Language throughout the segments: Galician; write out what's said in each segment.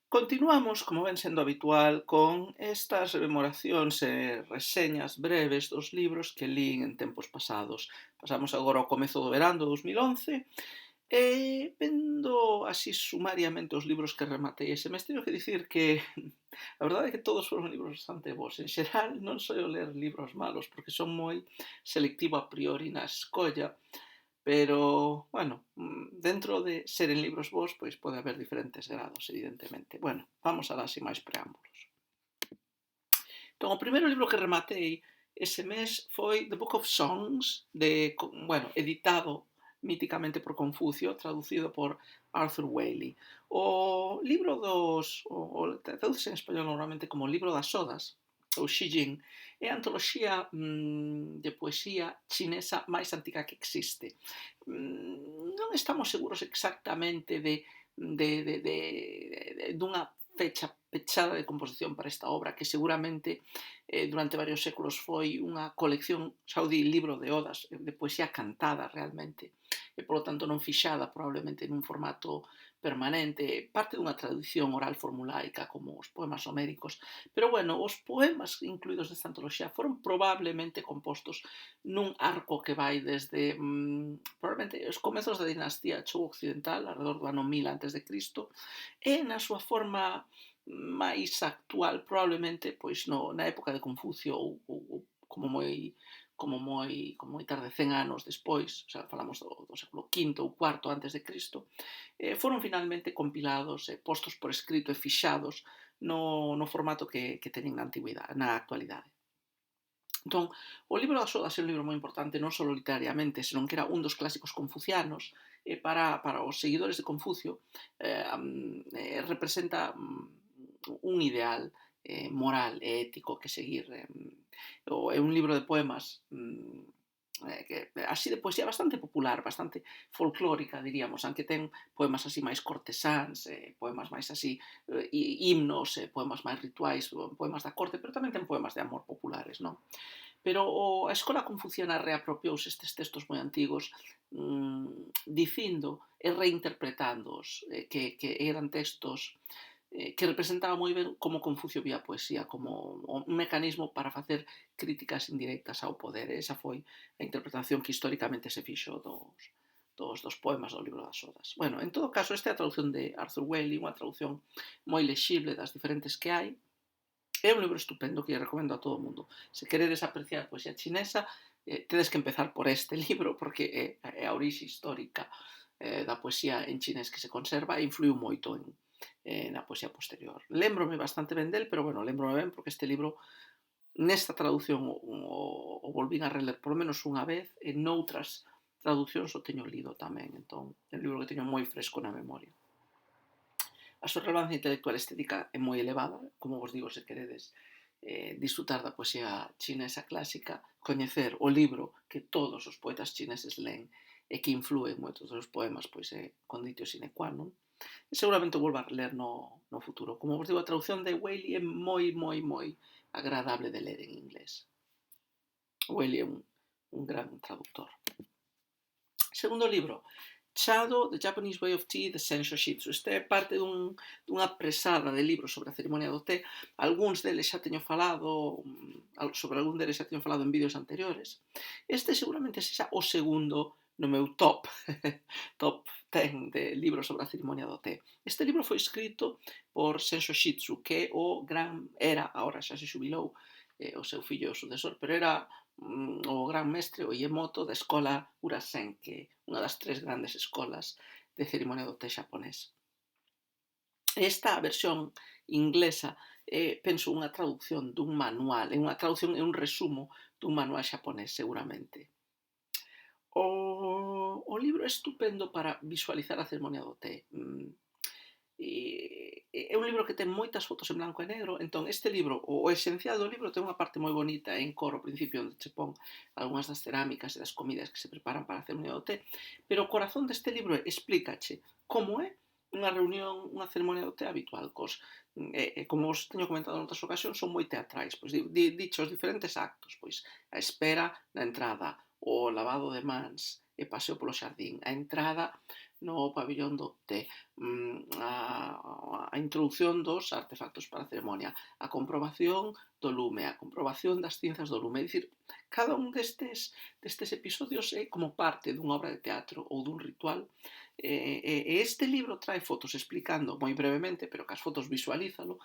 Continuamos, como ven sendo habitual, con estas rememoracións e reseñas breves dos libros que lín en tempos pasados. Pasamos agora ao comezo do verán do 2011 e vendo así sumariamente os libros que rematei ese mes, teño que dicir que a verdade é que todos foron libros bastante bons. En xeral, non só ler libros malos, porque son moi selectivo a priori na escolla, pero, bueno, dentro de seren libros bons, pois pode haber diferentes grados, evidentemente. Bueno, vamos alá sin máis preámbulos. Entón, o primeiro libro que rematei ese mes foi The Book of Songs, editado míticamente por Confucio, traducido por Arthur Waley. O libro traduce en español normalmente como Libro das Odas, ou Shijing, é a antoloxía de poesía chinesa máis antiga que existe. Non estamos seguros exactamente dunha fecha pechada de composición para esta obra, que seguramente durante varios séculos foi unha colección, xa o di, libro de odas, de poesía cantada realmente, e polo tanto non fixada probablemente nun formato permanente, parte dunha tradición oral formulaica como os poemas homéricos, pero bueno, os poemas incluídos nesta antoloxía foron probablemente compostos nun arco que vai desde probablemente os comezos da dinastía Chou occidental, alrededor do ano 1000 a.C., e na súa forma máis actual probablemente pois na época de Confucio ou como moi tarde, 100 anos despois, o sea, falamos do século V ou IV antes de Cristo, foron finalmente compilados, postos por escrito e fixados no formato que teñen na actualidade. Entón, o libro das Odas é un libro moi importante non só literariamente, senón que era un dos clásicos confucianos, para os seguidores de Confucio representa un ideal moral e ético que seguir. É un libro de poemas así de poesía bastante popular, bastante folclórica, diríamos, aunque ten poemas así máis cortesáns, poemas máis así, himnos, poemas máis rituais, poemas da corte, pero tamén ten poemas de amor populares, non? Pero a escola confuciana reapropiouse estes textos moi antigos dicindo e reinterpretándoos, que eran textos que representaba moi ben como Confucio vía a poesía, como un mecanismo para facer críticas indirectas ao poder. Esa foi a interpretación que históricamente se fixo dos poemas do libro das Odas. Bueno, en todo caso, esta é a traducción de Arthur Waley, unha traducción moi lexible das diferentes que hai. É un libro estupendo que lle recomendo a todo o mundo. Se queredes apreciar poesía chinesa, tedes que empezar por este libro, porque é a orixe histórica da poesía en chinés que se conserva e influiu moito na poesía posterior. Lembrome bastante ben del, pero bueno, lembrome ben porque este libro, nesta traducción, o volvín a reler por lo menos unha vez, e noutras traduccións o teño lido tamén. Entón, é un libro que teño moi fresco na memoria. A súa relevancia intelectual e estética é moi elevada, como vos digo, se queredes disfrutar da poesía chinesa clásica, coñecer o libro que todos os poetas chineses len e que influen moitos dos poemas, pois é conditio sine qua non. E seguramente o volva a ler no futuro. Como vos digo, a traducción de Waley é moi agradable de ler en inglés. Waley é un gran traductor. Segundo libro, Chado, The Japanese Way of Tea, The Senshōshitsu. Este é parte dunha presada de libros sobre a ceremonia do té. Algúns deles xa teño falado, sobre algún deles xa teño falado en vídeos anteriores. Este seguramente sexa o segundo no meu top 10 de libros sobre a ceremonia do té. Este libro foi escrito por Senshōshitsu, que agora xa se xubilou, o seu fillo o sucesor, pero era o gran mestre, o Iemoto, da escola Urasen, que é unha das 3 grandes escolas de ceremonia do té xaponés. Esta versión inglesa penso, unha traducción dun manual, é unha traducción e un resumo dun manual xaponés, seguramente. O libro é estupendo para visualizar a ceremonia do té. É un libro que ten moitas fotos en blanco e negro, entón este libro, o esencial do libro, ten unha parte moi bonita en cor ao principio, onde che pon algunhas das cerámicas e das comidas que se preparan para a ceremonia do té, pero o corazón deste libro explícache como é unha ceremonia do té habitual, como os teño comentado en outras ocasións, son moi teatrais, pois dicho os diferentes actos, pois a espera na entrada, o lavado de mans e paseo polo xardín, a entrada no pabillón do té, a introducción dos artefactos para a ceremonia, a comprobación do lume, a comprobación das cinzas do lume. É dicir, cada un destes episodios é como parte dunha obra de teatro ou dun ritual. E este libro trae fotos explicando moi brevemente, pero que as fotos visualízalo,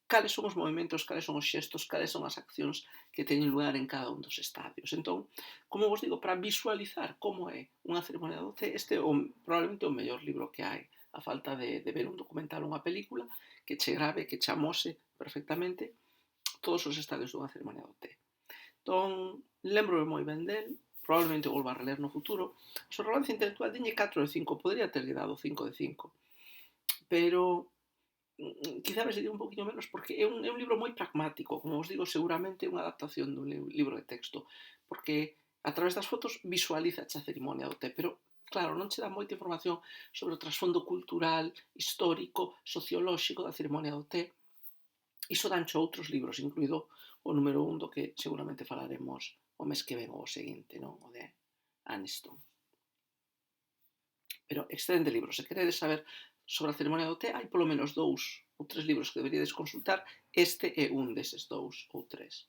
cales son os movimentos, cales son os xestos, cales son as accións que teñen lugar en cada un dos estadios. Entón, como vos digo, para visualizar como é unha ceremonia do té, este é probablemente o mellor libro que hai, a falta de ver un documental ou unha película que che grave, que che amose perfectamente todos os estadios dunha ceremonia do té. Entón, lembro moi ben del, probablemente o volva a reler no futuro. A súa relevancia intelectual diñe 4 de 5, podría ter dado 5 de 5, pero quizá me sería un poquinho menos porque é un libro moi pragmático, como vos digo, seguramente é unha adaptación dun libro de texto, porque a través das fotos visualiza a ceremonia do té, pero claro, non che dá moita información sobre o trasfondo cultural, histórico, sociolóxico da ceremonia do té. Iso dancho outros libros, incluído o número 1 do que seguramente falaremos o mes que ven ou o seguinte, non? O de Aniston. Pero excelente libro. Se queredes saber sobre a ceremonia do té, hai polo menos 2 ou 3 libros que deberíades consultar. Este é un deses 2 ou 3.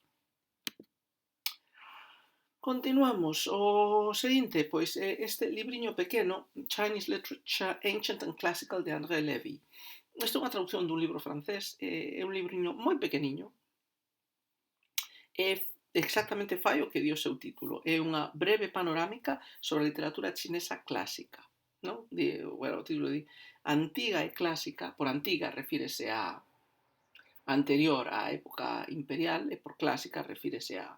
Continuamos. O seguinte, pois, este libriño pequeno, Chinese Literature Ancient and Classical, de André Lévy. Isto é unha traducción dun libro francés, é un libriño moi pequeniño, e exactamente fai o que di o seu título. É unha breve panorámica sobre a literatura chinesa clásica. Non? O título di antiga e clásica. Por antiga refírese a anterior á época imperial e por clásica refírese a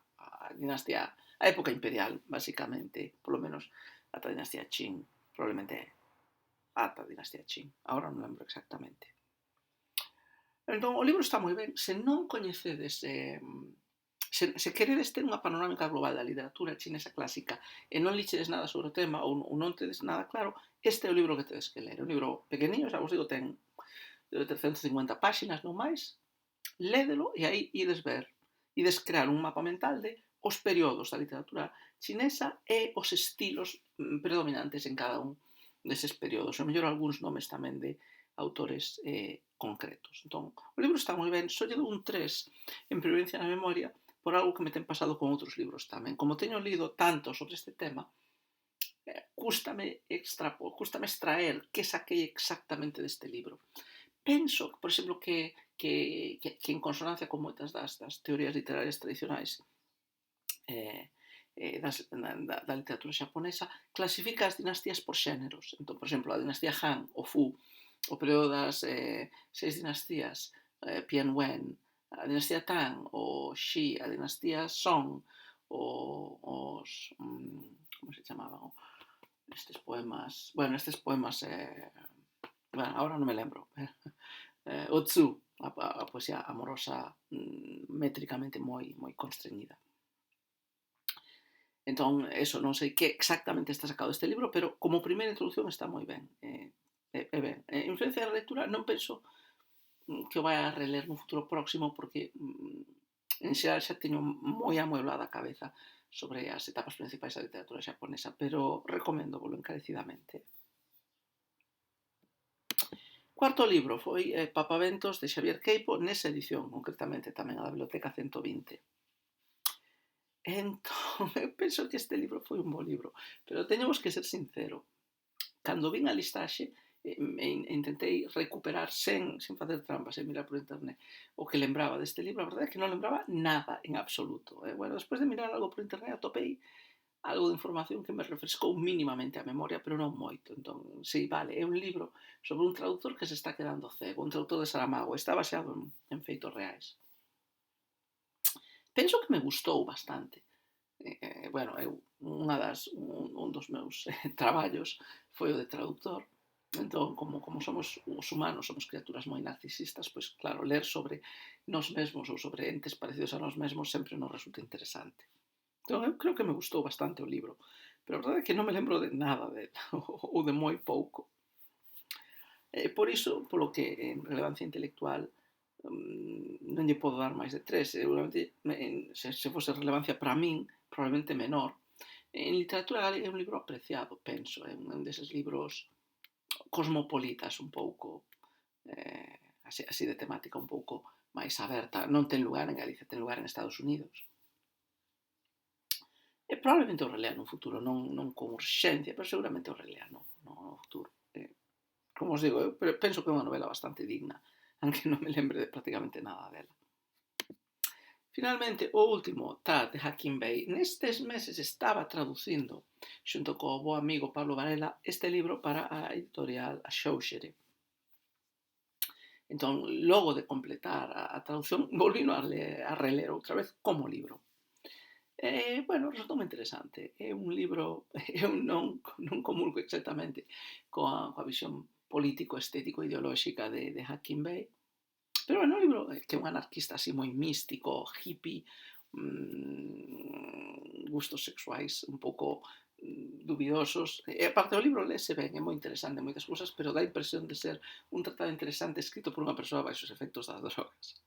dinastía, a época imperial, basicamente, polo menos ata a dinastía Qing, probablemente ata a dinastía Qing, agora non lembro exactamente. Entón, o libro está moi ben. Se non coñecedes, se queredes ter unha panorámica global da literatura chinesa clásica e non lichedes nada sobre o tema ou non tedes nada claro, este é o libro que tedes que ler. É un libro pequeniño, xa vos digo, ten debe ter 150 páxinas, non máis. Lédelo e aí ides ver, ides crear un mapa mental de os períodos da literatura chinesa e os estilos predominantes en cada un deses períodos. O mellor algúns nomes tamén de autores concretos. Entón, o libro está moi ben, só lle dou un 3 en Pervivencia na Memoria, por algo que me ten pasado con outros libros tamén. Como teño lido tanto sobre este tema, cústame extraer que saquei exactamente deste libro. Penso, por exemplo, que en consonancia con moitas das teorías literarias tradicionais da literatura xaponesa, clasifica as dinastías por xéneros. Entón, por exemplo, a dinastía Han, o Fu, o período das 6 dinastías, Pian-Wen, a dinastía Tang, o Xi, a dinastía Song, os como se chamaban? Estes poemas, agora non me lembro, o Tzu, a poesía amorosa métricamente moi constreñida. Entón, eso, non sei que exactamente está sacado deste libro, pero como primeira introducción está moi ben. Ben. Influencia da lectura non penso que o vai a reler no futuro próximo porque en xeral xa teño moi amueblada a cabeza sobre as etapas principais da literatura xaponesa, pero recomendo volo encarecidamente. Cuarto libro foi Papaventos, de Xavier Queipo, nesa edición, concretamente tamén a da Biblioteca 120. Entón, eu penso que este libro foi un bo libro, pero teñemos que ser sincero. Cando vin a listaxe, intentei recuperar sen facer trampas, sen mirar por internet, o que lembraba deste libro. A verdade é que non lembraba nada en absoluto. Bueno, despois de mirar algo por internet, atopei algo de información que me refrescou mínimamente a memoria, pero non moito. Entón, sí, vale, é un libro sobre un traductor que se está quedando cego, un traductor de Saramago, está baseado en feitos reais. Penso que me gustou bastante. Bueno, un dos meus traballos foi o de traductor. Entón, como somos os humanos, somos criaturas moi narcisistas, pois claro, ler sobre nós mesmos ou sobre entes parecidos a nós mesmos sempre nos resulta interesante. Entón, eu creo que me gustou bastante o libro, pero a verdade é que non me lembro de nada ou de moi pouco. Por iso, polo que en relevancia intelectual non lle podo dar máis de 3. Seguramente, se fose relevancia para min, probablemente menor. En literatura galega é un libro apreciado, penso. É un deses libros cosmopolitas un pouco. así de temática un pouco máis aberta. Non ten lugar en Galicia, ten lugar en Estados Unidos. E probablemente o relea no futuro, non con urxencia, pero seguramente o relea no futuro. Como os digo, eu penso que é unha novela bastante digna, aunque non me lembre de prácticamente nada dela. Finalmente, o último, de Hacking Bay. Nestes meses estaba traducindo, xunto co bo amigo Pablo Varela, este libro para a editorial Axóuxere. Entón, logo de completar a traducción, volvino a reler outra vez como libro. Bueno, resultou interesante. É un libro, eu non comulgo exactamente coa visión político-estético-ideolóxica de Hacking Bay, pero bueno, un libro que é un anarquista así moi místico, hippie, gustos sexuais un pouco dubidosos. E aparte o libro lese ben, é moi interesante en moitas cousas, pero dá a impresión de ser un tratado interesante escrito por unha persoa baixo os efectos das drogas.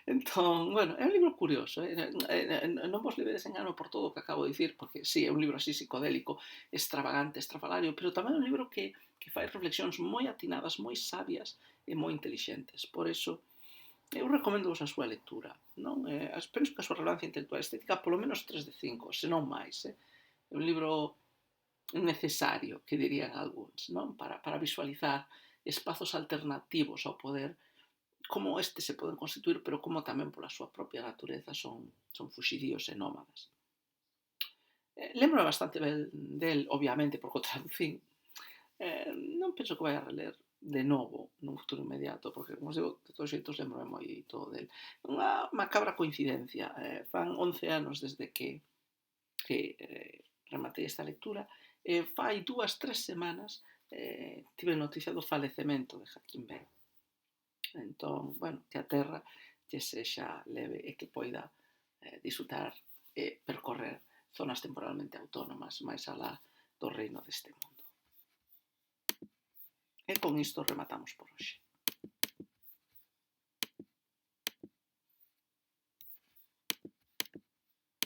Entón, bueno, é un libro curioso, non vos levedes engano por todo o que acabo de dicir, porque sí, é un libro así psicodélico, extravagante, estrafalario, pero tamén é un libro que fai reflexións moi atinadas, moi sabias e moi intelixentes. Por eso, eu recomendo vos a súa lectura. Non? Penso que a súa relevancia intelectual estética polo menos 3 de 5, se non máis. É un libro necesario, que dirían algúns, non? Para visualizar espazos alternativos ao poder, como este se poden constituir, pero como tamén pola súa propia natureza son fuxidíos e nómadas. Lembro bastante del, obviamente, porque o traducín. Non penso que vai a reler de novo nun futuro inmediato, porque, como os digo, de todos xeitos lembro moito del. Unha macabra coincidencia. Fan 11 anos desde que rematei esta lectura, fai 2-3 semanas tive noticia do falecemento de Hacking Bay. Entón, bueno, que a terra lle sexa leve e que poida disfrutar e percorrer zonas temporalmente autónomas máis alá do reino deste mundo. E con isto rematamos por hoxe.